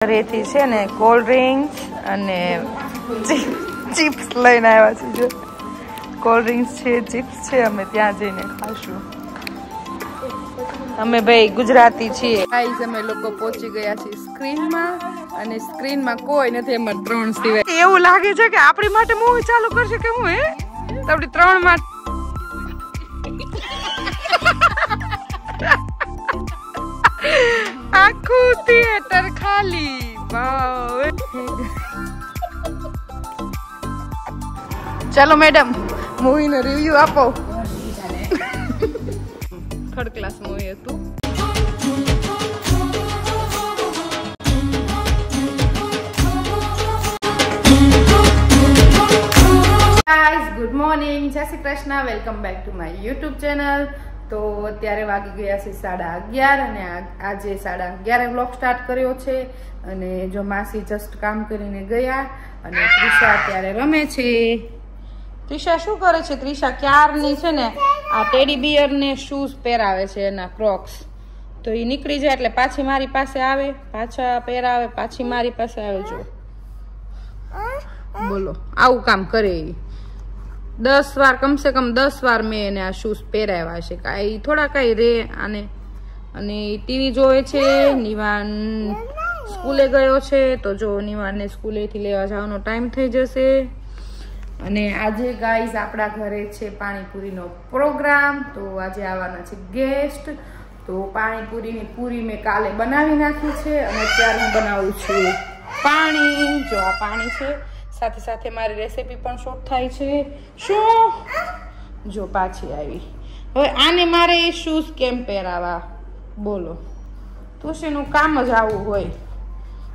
ઘરેથી છે ને કોલ્ડ ડ્રિંક્સ અને ચિપ્સ લઈને આવ્યા છે. જો કોલ્ડ ડ્રિંક્સ છે, ચિપ્સ છે, અમે ત્યાં જઈને ખાશું. અમે ભાઈ ગુજરાતી છીએ. ગાઈસ અમે લોકો પહોંચી ગયા છીએ સ્ક્રીનમાં અને સ્ક્રીનમાં કોઈ નથી, એમાં 3 સિવાય. એવું લાગે છે કે આપણી માટે મૂવી ચાલુ કરશે કે હું આપણી 3 માટે આખું થિયેટર ખાલી. વાવ. ચાલો મેડમ મૂવી નો રિવ્યુ આપો. થર્ડ ક્લાસ મૂવી હતું. ગાઈસ ગુડ મોર્નિંગ, જય Shri Krishna, welcome back to my YouTube channel. તો અત્યારે વાગી ગયા છે 11:30 અને આજે 11:30 વ્લોગ સ્ટાર્ટ કર્યો છે. અને જો માસી જસ્ટ કામ કરીને ગયા અને ત્રિષા અત્યારે રમે છે. ત્રિષા શું કરે છે? ત્રિષા ક્યારની છે ને આ ટેડી બિયર ને શૂઝ પહેરાવે છે, એના ક્રોક્સ. તો એ નીકળી જાય એટલે પાછી મારી પાસે આવે, પાછા પહેરાવે, પાછી મારી પાસે આવે. જો બોલો, આવું કામ કરે. 10 વાર, કમસે કમ 10 વાર મેં એને આ શૂઝ પહેરાવ્યા છે. કાંઈ થોડા કઈ રે આને. અને ટીવી જોવે છે. નિવાન સ્કૂલે ગયો છે, તો જો નિવાનને સ્કૂલેથી લેવા જવાનો ટાઈમ થઈ જશે. અને આજે ગાઈઝ આપણા ઘરે છે પાણીપુરીનો પ્રોગ્રામ. તો આજે આવવાના છે ગેસ્ટ. તો પાણીપુરીની પૂરી મેં કાલે બનાવી નાખી છે અને અત્યારે હું બનાવું છું પાણી. જો આ પાણી છે, સાથે સાથે મારી રેસીપી પણ શૂટ થાય છે. શું જો પાછી આવી. હવે આને મારે એ શૂઝ કેમ પહેરાવા બોલો? તુસીનું કામ જ આવું હોય.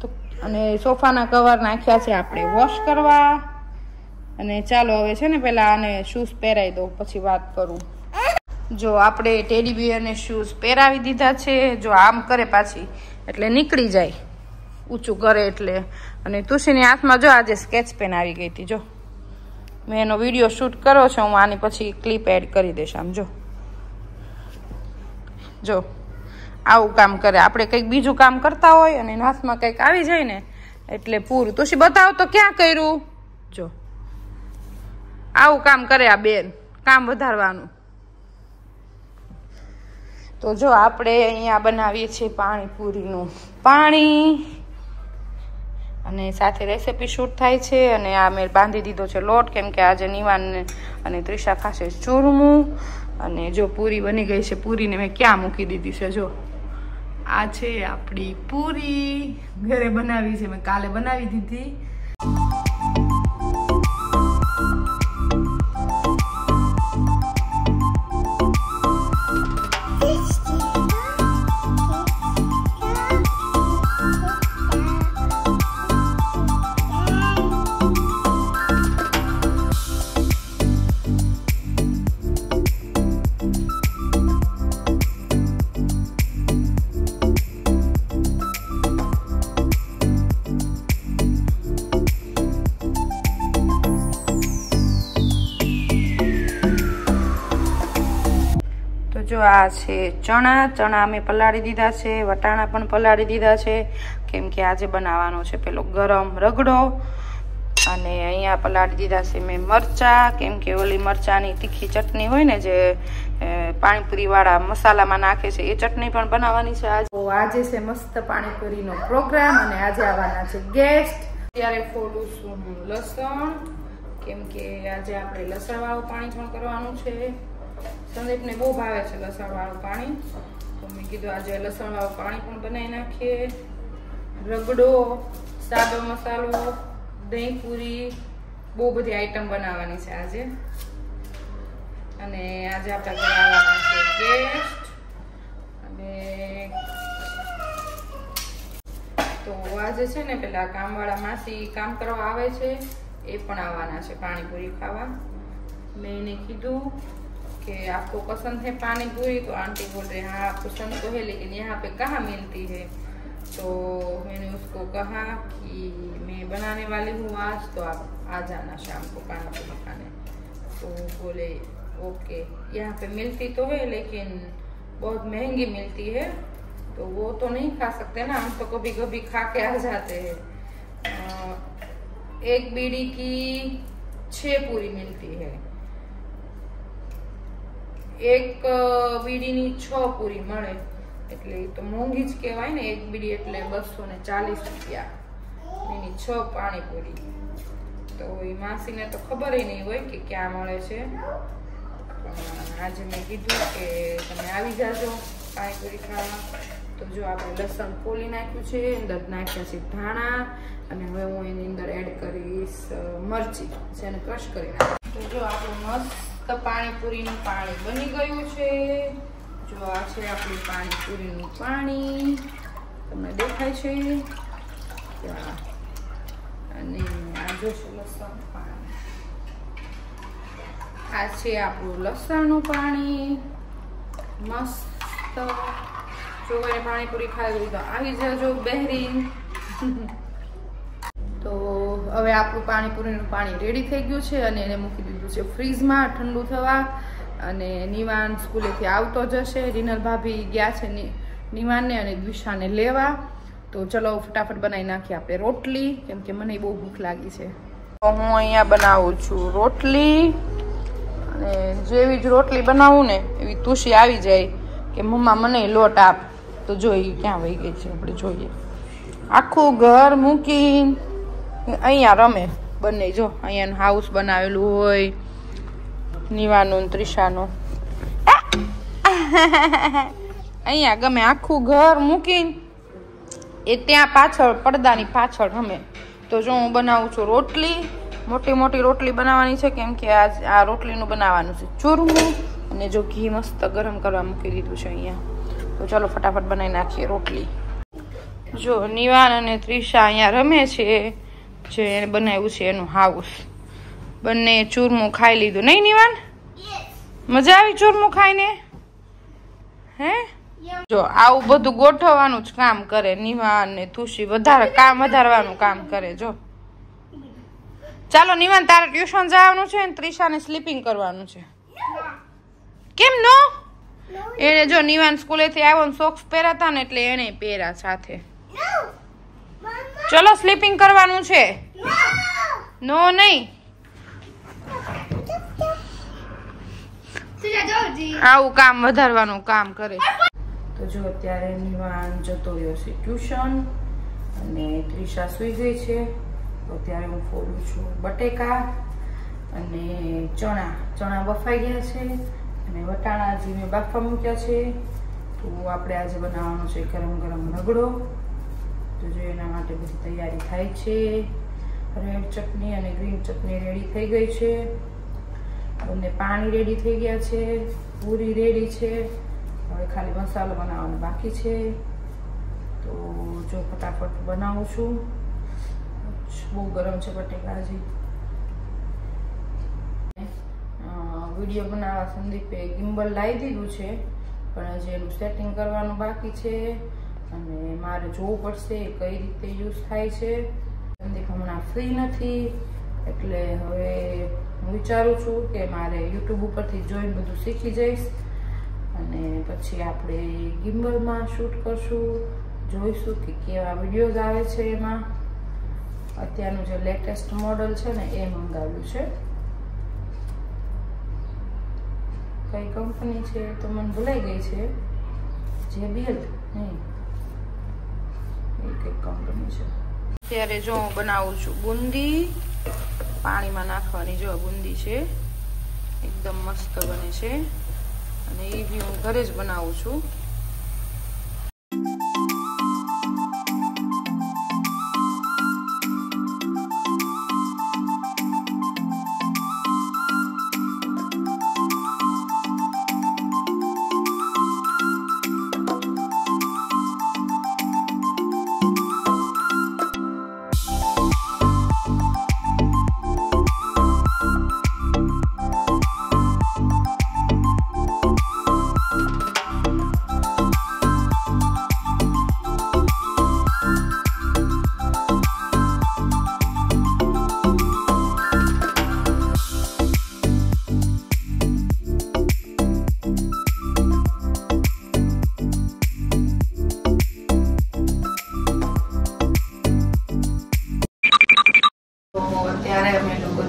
તો અને સોફાના કવર નાખ્યા છે આપણે વોશ કરવા. અને ચાલો હવે છે ને પેલા આને શૂઝ પહેરાવી દઉં, પછી વાત કરું. જો આપણે ટેડી બિયરને શૂઝ પહેરાવી દીધા છે. જો આમ કરે પાછી એટલે નીકળી જાય, ઊંચું કરે એટલે. અને તુસીની હાથમાં જો આજે સ્કેચ પેન આવી ગઈ હતી. જો મેં એનો વિડીયો શૂટ કર્યો છે, હું આની પછી ક્લિપ એડ કરી દઈશ. આમ જો આવું કામ કરે. આપણે કંઈક બીજું કામ કરતા હોય અને એના હાથમાં કંઈક આવી જાય ને એટલે પૂરું. તુસી બતાવો તો ક્યાં કર્યું? જો આવું કામ કરે આ બેન, કામ વધારવાનું. તો જો આપણે અહીંયા બનાવીએ છીએ પાણીપુરીનું પાણી અને સાથે રેસીપી શૂટ થાય છે. અને આ મેં બાંધી દીધો છે લોટ, કેમ કે આજે નિવાન અને ત્રિષા ખાશે ચૂરમું. અને જો પૂરી બની ગઈ છે. પૂરીને મેં ક્યાં મૂકી દીધી છે? જો આ છે આપણી પૂરી. ઘરે બનાવી છે, મેં કાલે બનાવી દીધી. જો આ છે ચણા મેં પલાળી દીધા છે. વટાણા પણ પલાળી દીધા છે, કેમ કે આજે બનાવવાનો છે પેલો ગરમ રગડો. અને અહીંયા પલાળી દીધા છે મેં મરચા, કેમ કે ઓલી મરચાની તીખી ચટણી હોય ને જે પાણીપુરી વાળા મસાલામાં નાખે છે, એ ચટણી પણ બનાવવાની છે આજે. તો આજે છે મસ્ત પાણીપુરીનો પ્રોગ્રામ અને આજે આવવાના છે ગેસ્ટ. ત્યારે ફોડું છું લસણ, કેમ કે આજે આપણે લસણ વાળું પાણી પણ કરવાનું છે. સંદીપને બહુ ભાવે છે લસણ વાળું પાણી, તો મેં કીધું આજે લસણ વાળું પાણી પણ બનાવી નાખીએ. રગડો, સાદો મસાલો, દહીં પૂરી, બહુ બધી આઈટમ બનાવવાની છે આજે. અને આજે આપણા ઘરે આવવાના છે ગેસ્ટ. અને તો આજે છે ને પેલા કામવાળા માસી કામ કરવા આવે છે, એ પણ આવવાના છે પાણીપુરી ખાવા. મેં એને કીધું कि आपको पसंद है पानी पूरी? तो आंटी बोल रहे हैं हाँ पसंद तो है, लेकिन यहाँ पे कहाँ मिलती है. तो मैंने उसको कहा कि मैं बनाने वाली हूँ आज, तो आप आ जाना शाम को पानी पूरी खाने. तो बोले ओके. यहाँ पे मिलती तो है लेकिन बहुत महंगी मिलती है, तो वो तो नहीं खा सकते ना, हम तो कभी कभी खा के आ जाते हैं। एक बीड़ी की 6 पूरी मिलती है, एक બીડીની 6 પૂરી મળે, એટલે તો મોંઘી જ કહેવાય ને। એક બીડી એટલે 240 રૂપિયા, એની 6 પાણીપુરી। તો એ માસીને તો ખબર નહીં હોય કે ક્યાં મળે છે, પણ આજે મેં કીધું કે તમે આવી જાજો પાણીપુરી ખાવા। તો જો આપણે લસણ ફોલી નાખ્યું છે, અંદર નાખ્યા છે ધાણા, અને હવે હું એની અંદર એડ કરીશ મરચી, જેને ક્રશ કરી નાખું। તો જો આપણું મસ્ત પાણીપુરીનું પાણી બની ગયું છે। જો આ છે આપણી પાણીપુરીનું પાણી, તમને દેખાય છે? અને આ જોશો લસણ પાણી, આ છે આપણું લસણનું પાણી મસ્ત। જો એને પાણીપુરી ખાવી તો આવી જજો બહેરીન। તો હવે આપણું પાણીપુરીનું પાણી રેડી થઈ ગયું છે, અને એને મૂકી દીધું છે ફ્રીજમાં ઠંડુ થવા। અને નિવાન સ્કૂલેથી આવતો જશે, રીનલ ભાભી ગયા છે નિવાનને અને દિશાને લેવા। તો ચલો ફટાફટ બનાવી નાખીએ આપણે રોટલી, કેમ કે મને બહુ ભૂખ લાગી છે। તો હું અહીંયા બનાવું છું રોટલી, અને જેવી જ રોટલી બનાવું ને એવી તુષી આવી જાય કે મમ્મા મને લોટ આપ। તો જોઈ ક્યાં વહી ગઈ છે, આપણે જોઈએ। આખું ઘર મૂકીને અહીંયા રમે બંને। જો અહીંયા હાઉસ બનાવેલું હોય નિવાનું ત્રિશાનું, અહીંયા ગમે આખું ઘર મૂકીને એ ત્યાં પાછળ પડદાની પાછળ રમે। તો જો હું બનાવું છું રોટલી, મોટી મોટી રોટલી બનાવવાની છે, કેમ કે આ રોટલીનું બનાવવાનું છે ચૂરમું, અને જો ઘી મસ્ત ગરમ કરવા મૂકી દીધું છે અહીંયા। તો ચાલો ફટાફટ બનાવી નાખીએ રોટલી। જો નિવાન અને ત્રિશા અહીંયા રમે છે, જે એને બનાવ્યું છે એનું હાઉસ। બંને ચૂરમું ખાઈ લીધું, નહીં નિવાન? મજા આવી ચૂરમું ખાઈને? હે? જો આવું બધું ગોઠવવાનું જ કામ કરે નિવાન ને તુષી, વધારવાનું કામ કરે। જો ચાલો નિવાન, તારે ટ્યુશન જવાનું છે ને ત્રિશાને સ્લીપિંગ કરવાનું છે। કેમ નો? એને જો નિવાન સ્કૂલેથી આવ્યો ને સોક્સ પહેરાતા ને એટલે એને પહેર્યા સાથે। ચલો સ્લીપિંગ કરવાનું છે। નો નહીં, આવું કામ વધારવાનું કામ કરે। તો જો અત્યારે નિવાન જતો રહ્યો છે ટ્યુશન, અને ત્રિશા સુઈ ગઈ છે। તો અત્યારે હું ફોડું છું બટેકા અને ચણા બફાઈ ગયા છે, અને વટાણા જે મેં બાફવા મૂક્યા છે। તો આપણે આજે બનાવવાનું છે ગરમ ગરમ રગડો। તો જો એના માટે બધી તૈયારી થાય છે। રેડ ચટણી અને ગ્રીન ચટણી રેડી થઈ ગઈ છે, અને પાણી રેડી થઈ ગયા છે, પૂરી રેડી છે, હવે ખાલી મસાલો બનાવવાનો બાકી છે। તો જો ફટાફટ બનાવું છું। બહુ ગરમ છે બટેકા હજી। વિડીયો બનાવવા સંદીપે ગિમ્બલ લાવી દીધું છે, પણ હજી એનું સેટિંગ કરવાનું બાકી છે, અને મારે જોવું પડશે કઈ રીતે યુઝ થાય છે। સંદીપ હમણાં ફ્રી નથી, એટલે હવે હું વિચારું છું કે મારે યુટ્યુબ ઉપરથી જોઈને બધું શીખી જઈશ, અને પછી આપણે ગિમ્બલમાં શૂટ કરશું, જોઈશું કે કેવા વિડીયોઝ આવે છે એમાં। અત્યારનું જે લેટેસ્ટ મોડલ છે ને એ મંગાવ્યું છે। કઈ કંપની છે તો મને ભૂલાઈ ગઈ છે, JBL નહીં, એ કઈ કંપની છે। અત્યારે જો હું બનાવું છું બુંદી, પાણીમાં નાખવાની જો બુંદી છે, એકદમ મસ્ત બને છે, અને એ બી હું ઘરે જ બનાવું છું।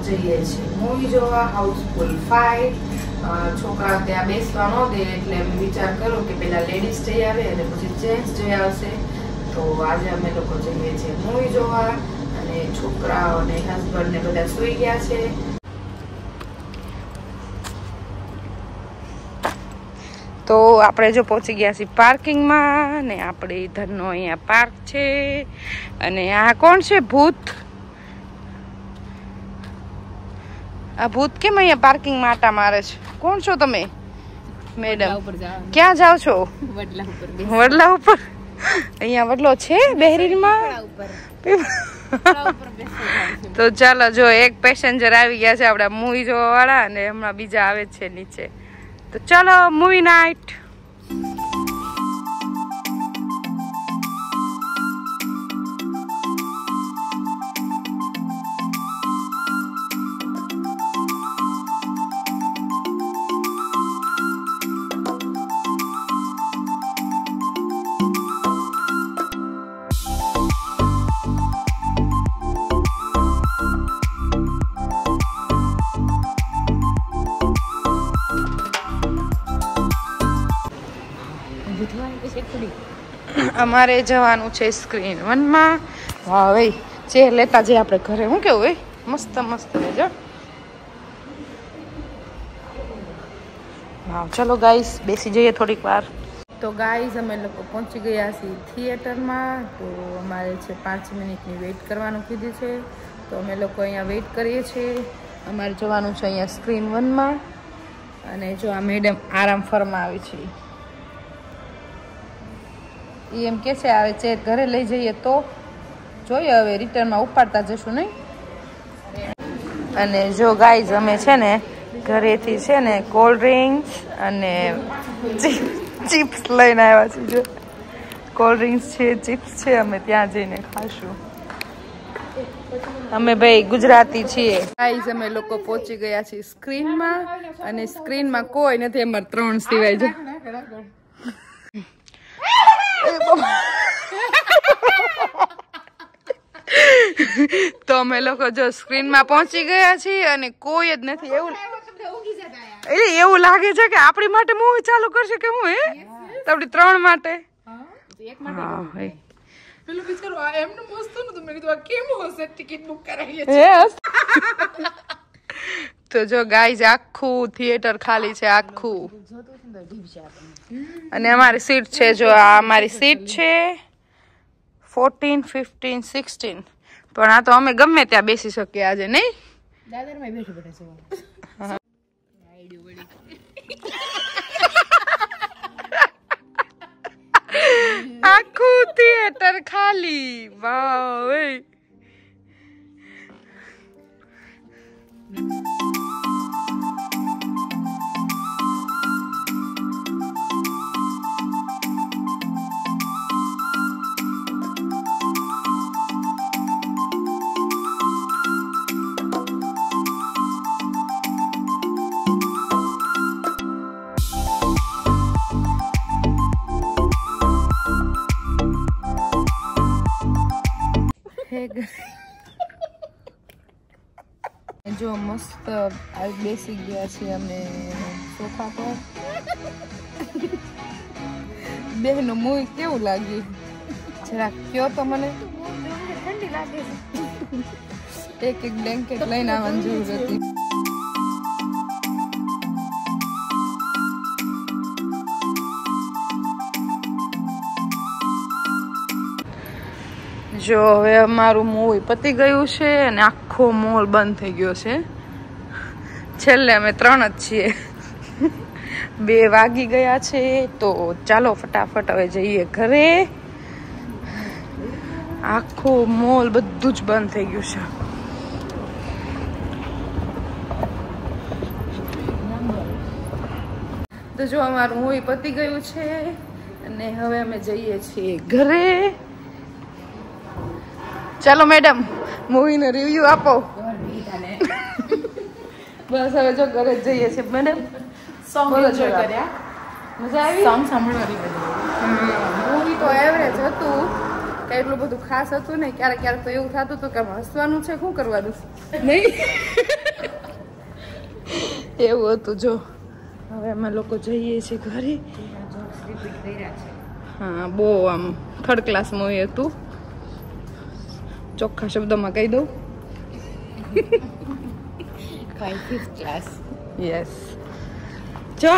જઈએ છીએ મૂવી જોવા હાઉસફુલ 5. છોકરા ત્યાં બેસવા ન દે એટલે અમે વિચાર કર્યો કે પેલા લેડીઝ જઈ આવે અને પછી જેન્ટ્સ જઈ આવશે. તો આજે અમે લોકો જઈએ છીએ મૂવી જોવા અને છોકરાઓ અને હસબન્ડ ને બધા સૂઈ ગયા છે. તો આપણે જો પહોંચી ગયા છીએ પાર્કિંગમાં ને આપણે ઇધરનો અહીંયા પાર્ક છે. અને આ કોણ છે ભૂત? આ ભૂત કેમ અહીંયા પાર્કિંગમાં આટા મારે છે? કોણ છો તમે મેડમ? ક્યાં જાઓ છો? વડલા ઉપર. અહીંયા વડલો છે બહેરીમાં. તો ચાલો જો એક પેસેન્જર આવી ગયા છે આપડા મૂવી જોવા વાળા અને હમણાં બીજા આવે છે નીચે. તો ચાલો મૂવી નાઇટ. અમારે જવાનું છે સ્ક્રીન 1 માં. વાહ ભાઈ ચેર લેતા જઈએ આપણે ઘરે. શું કેવું ભાઈ? મસ્ત મસ્ત જો. વાહ ચલો ગાઈસ બેસી જઈએ થોડીક વાર. તો ગાઈસ અમે લોકો પહોંચી ગયા છીએ થિયેટરમાં. તો અમારે છે 5 મિનિટની વેઇટ કરવાનું કીધું છે. તો અમે લોકો અહીંયા વેઇટ કરીએ છીએ. અમારે જવાનું છે અહીંયા સ્ક્રીન 1 માં. અને જો આ મેડમ આરામ ફરમા આવી છે. એમ કે છે આવે ચેર ઘરે લઈ જઈએ તો જોઈએ હવે રિટર્નમાં ઉપાડતા જશું નહીં. અને જો ગાઈઝ અમે છે ને ઘરેથી છે ને કોલ્ડ ડ્રિંક્સ અને ચિપ્સ લઈને આવ્યા છીએ. જો કોલ્ડ ડ્રિંક્સ છે, ચિપ્સ છે, અમે ત્યાં જઈને ખાશું. અમે ભાઈ ગુજરાતી છીએ. ગાઈઝ અમે લોકો પહોંચી ગયા છીએ સ્ક્રીનમાં અને સ્ક્રીનમાં કોઈ નથી અમારે 3 સિવાય. જો તો અમે લોકો જો સ્ક્રીનમાં પહોંચી ગયા છીએ અને કોઈ જ નથી. એવું લાગે છે કે આપણી માટે મૂવી ચાલુ કરશે કે હું આપણી 3 માટે. તો જો ગાઈઝ આખું થિયેટર ખાલી છે આખું. અને અમારી સીટ છે જો આ અમારી સીટ છે 14, 15, 16. પણ આ તો અમે ગમે ત્યાં બેસી શકીએ આજે નહીં. આખું થિયેટર ખાલી. વાહ જો મસ્ત બેસી ગયા છીએ અમે સોફા પર. બેનો મૂવી કેવું લાગ્યું જરાક કયો તો મને. ઠંડી લાગે છે. એક બ્લેન્કેટ લઈને આવવાની જરૂર હતી. જો હવે અમારું મૂવી પતી ગયું છે અને આખો મોલ બંધ થઈ ગયો છે. છેલ્લે અમે 3 જ છીએ. 2 વાગી ગયા છે. તો ચાલો ફટાફટ હવે જઈએ ઘરે. આખો મોલ બધું જ બંધ થઈ ગયું છે. તો જો અમારું મૂવી પતી ગયું છે અને હવે અમે જઈએ છીએ ઘરે. ચાલો મેડમ મૂવીનો રિવ્યુ આપો. બસ હવે જો ઘરે જઈએ છીએ મેડમ. મજા આવી? મૂવી તો એવરેજ હતું કઈ એટલું બધું ખાસ હતું ને. ક્યારેક ક્યારેક તો એવું થતું હતું કે હસવાનું છે, શું કરવાનું નહીં. એવું હતું. જો હવે અમે લોકો જઈએ છીએ ઘરે. હા, બહુ આમ થર્ડ ક્લાસ મૂવી હતું, ચોખ્ખા શબ્દોમાં કહી દઉં. 5th class. યસ. જો